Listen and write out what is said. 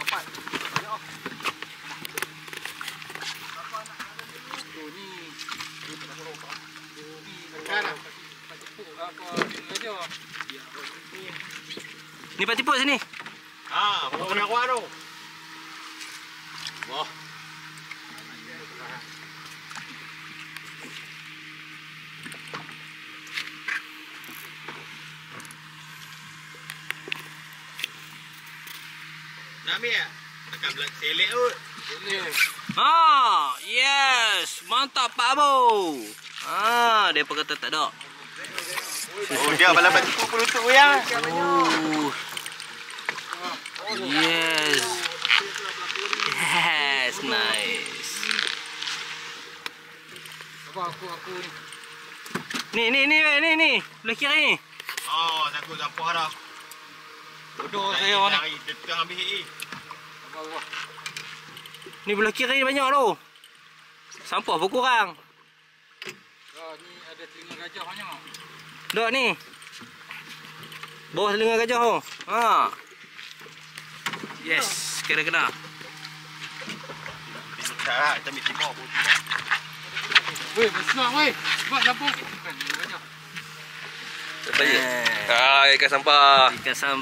dapat. Ni Pak Tipuk sini. Bawa nak kuat tu. Wah. Nami ya? Tekan belak selek tu. Yes, mantap Pak Abu. Dia kata tak ada. Oh, dia balas Pak Tipuk pun untuk ya. Yes. Yes, nice. Aku ni. Ni. Belah kiri ni. takut sampah dah. Bodoh saya orang ni. Dia tengah ambil hei. Ni belah kiri banyak tu. Sampah pun kurang. Ni ada telinga gajah banyak. Dok ni. Bawah telinga gajah tu. Yes, kena. Tak, kita ambil timur pun. Weh, besar weh. Sebab sampah. Bukan gajah. Ikan sampah. Ikan sampah.